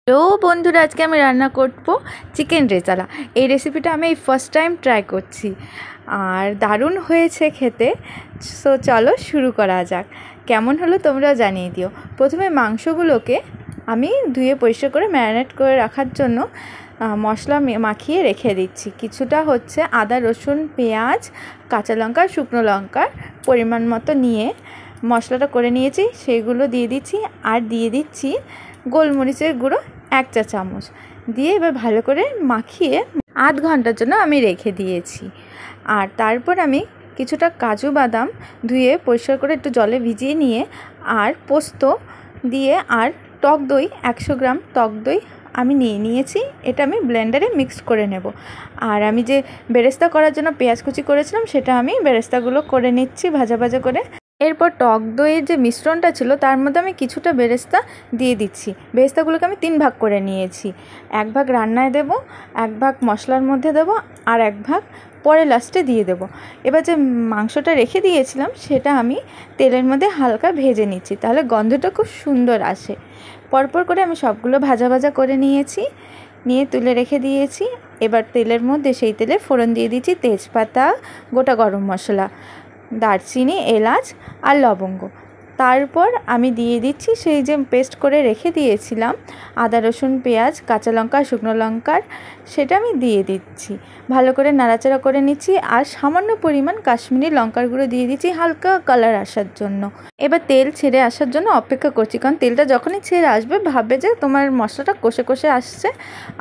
Hello বন্ধুরা, আজকে আমি রান্না করব চিকেন রেজালা। এই রেসিপিটা আমি ফার্স্ট টাইম ট্রাই করছি আর দারুণ হয়েছে খেতে। সো চলো শুরু করা যাক। কেমন হলো তোমরাও জানিয়ে দিও। প্রথমে মাংসগুলোকে আমি ধুয়ে পরিষ্কার করে ম্যারিনেট করে রাখার জন্য মশলা মাখিয়ে রেখে দিচ্ছি। কিছুটা হচ্ছে আদা, রসুন, পেঁয়াজ, কাঁচা লঙ্কা, শুকনো লঙ্কার পরিমাণ মতো নিয়ে মশলাটা করে নিয়েছি, সেগুলো দিয়ে দিচ্ছি। আর দিয়ে দিচ্ছি গোলমরিচের গুঁড়ো 1 চা চামচ দিয়ে এবার ভালো করে মাখিয়ে আধ ঘন্টার জন্য আমি রেখে দিয়েছি। আর তারপর আমি কিছুটা কাজু বাদাম ধুয়ে পরিষ্কার করে একটু জলে ভিজিয়ে নিয়ে আর পোস্ত দিয়ে আর টক দই 100 গ্রাম টক দই আমি নিয়েছি। এটা আমি ব্লেন্ডারে মিক্সড করে নেব। আর আমি যে বেরেস্তা করার জন্য পেঁয়াজ কুচি করেছিলাম সেটা আমি বেরেস্তাগুলো করে নিচ্ছি ভাজা ভাজা করে। এরপর টক দইয়ের যে মিশ্রণটা ছিল তার মধ্যে আমি কিছুটা বেরেস্তা দিয়ে দিচ্ছি। বেরেস্তাগুলোকে আমি 3 ভাগ করে নিয়েছি। 1 ভাগ রান্নায় দেব, 1 ভাগ মশলার মধ্যে দেব, আর 1 ভাগ পরে লাস্টে দিয়ে দেব। এবার যে মাংসটা রেখে দিয়েছিলাম সেটা আমি তেলের মধ্যে হালকা ভেজে নিচ্ছি, তাহলে গন্ধটা খুব সুন্দর আসে। পরপর করে আমি সবগুলো ভাজা ভাজা করে নিয়েছি, নিয়ে তুলে রেখে দিয়েছি। এবার তেলের মধ্যে সেই তেলে ফোড়ন দিয়ে দিচ্ছি তেজপাতা, গোটা গরম মশলা, দারচিনি, এলাচ আর লবঙ্গ। তারপর আমি দিয়ে দিচ্ছি সেই যে পেস্ট করে রেখে দিয়েছিলাম আদা, রসুন, পেঁয়াজ, কাঁচা লঙ্কা, শুকনো লঙ্কার, সেটা আমি দিয়ে দিচ্ছি। ভালো করে নাড়াচাড়া করে নিচ্ছি আর সামান্য পরিমাণ কাশ্মীরি লঙ্কার গুঁড়ো দিয়ে দিচ্ছি হালকা কালার আসার জন্য। এবার তেল ছেড়ে আসার জন্য অপেক্ষা করছি, কারণ তেলটা যখনই ছেড়ে আসবে ভাববে যে তোমার মশলাটা কষে কষে আসছে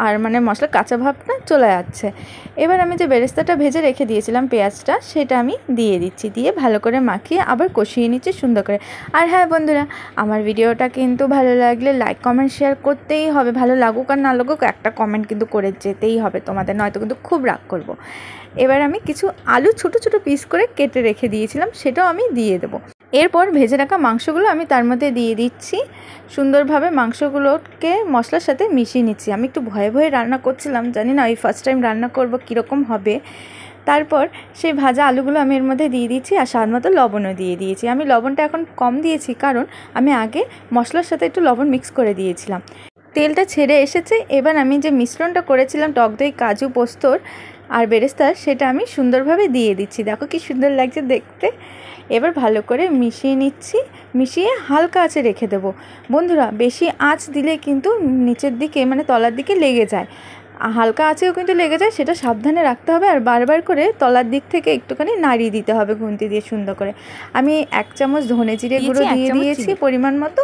আর মানে মশলা কাঁচা ভাবটা চলে যাচ্ছে। এবার আমি যে বেরেস্তাটা ভেজে রেখে দিয়েছিলাম পেঁয়াজটা, সেটা আমি দিয়ে দিচ্ছি, দিয়ে ভালো করে মাখিয়ে আবার কষিয়ে নিচ্ছি সুন্দর করে। আর হ্যাঁ বন্ধুরা, আমার ভিডিওটা কিন্তু ভালো লাগলে লাইক, কমেন্ট, শেয়ার করতেই হবে। ভালো লাগুক আর না লাগুক একটা কমেন্ট কিন্তু করে যেতেই হবে তোমাদের, নয়তো কিন্তু খুব রাগ করব। এবার আমি কিছু আলু ছোট ছোট পিস করে কেটে রেখে দিয়েছিলাম, সেটাও আমি দিয়ে দেবো। এরপর ভেজে রাখা মাংসগুলো আমি তার মধ্যে দিয়ে দিচ্ছি। সুন্দরভাবে মাংসগুলোকে মশলার সাথে মিশিয়ে নিচ্ছি। আমি একটু ভয়ে ভয়ে রান্না করছিলাম, জানি না এই ফার্স্ট টাইম রান্না করব কীরকম হবে। তারপর সেই ভাজা আলুগুলো আমি এর মধ্যে দিয়ে দিচ্ছি আর স্বাদ মতো লবণও দিয়ে দিয়েছি। আমি লবণটা এখন কম দিয়েছি কারণ আমি আগে মশলার সাথে একটু লবণ মিক্স করে দিয়েছিলাম। তেলটা ছেড়ে এসেছে। এবার আমি যে মিশ্রণটা করেছিলাম টক দই, কাজু, পোস্তর আর বেরেস্তার, সেটা আমি সুন্দরভাবে দিয়ে দিচ্ছি। দেখো কি সুন্দর লাগছে দেখতে। এবার ভালো করে মিশিয়ে নিচ্ছি, মিশিয়ে হালকা আঁচে রেখে দেবো। বন্ধুরা, বেশি আঁচ দিলে কিন্তু নিচের দিকে মানে তলার দিকে লেগে যায়, হালকা আঁচেও কিন্তু লেগে যায়, সেটা সাবধানে রাখতে হবে। আর বারবার করে তলার দিক থেকে একটুখানি নাড়িয়ে দিতে হবে খুন্তি দিয়ে সুন্দর করে। আমি 1 চামচ ধনে জিরে গুঁড়ো দিয়ে দিয়েছি পরিমাণ মতো,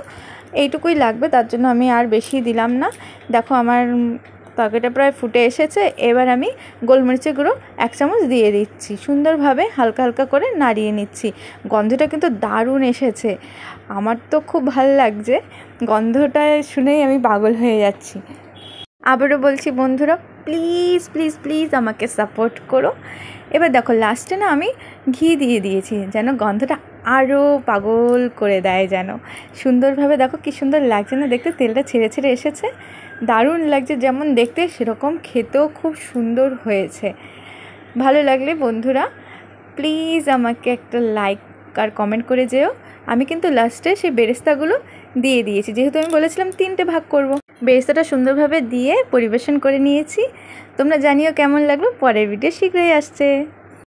এইটুকুই লাগবে, তার জন্য আমি আর বেশি দিলাম না। দেখো আমার তরকারিটা প্রায় ফুটে এসেছে। এবার আমি গোলমরিচের গুঁড়ো 1 চামচ দিয়ে দিচ্ছি, সুন্দরভাবে হালকা হালকা করে নাড়িয়ে নিচ্ছি। গন্ধটা কিন্তু দারুণ এসেছে, আমার তো খুব ভালো লাগছে। গন্ধটা শুনেই আমি পাগল হয়ে যাচ্ছি। আবারও বলছি বন্ধুরা, প্লিজ প্লিজ প্লিজ আমাকে সাপোর্ট করো। এবার দেখো লাস্টে না আমি ঘি দিয়ে দিয়েছি, যেন গন্ধটা আরও পাগল করে দেয়, যেন সুন্দরভাবে। দেখো কি সুন্দর লাগছে না দেখতে, তেলটা ছেড়ে ছেড়ে এসেছে, দারুণ লাগছে। যেমন দেখতে সেরকম খেতেও খুব সুন্দর হয়েছে। ভালো লাগলে বন্ধুরা প্লিজ আমাকে একটা লাইক আর কমেন্ট করে যেও। আমি কিন্তু লাস্টে সেই বেরেস্তাগুলো দিয়ে দিয়েছি, যেহেতু আমি বলেছিলাম 3টে ভাগ করব। বেরেস্তাটা সুন্দরভাবে দিয়ে পরিবেশন করে নিয়েছি। তোমরা জানিও কেমন লাগলো। পরের ভিডিও শীঘ্রই আসছে।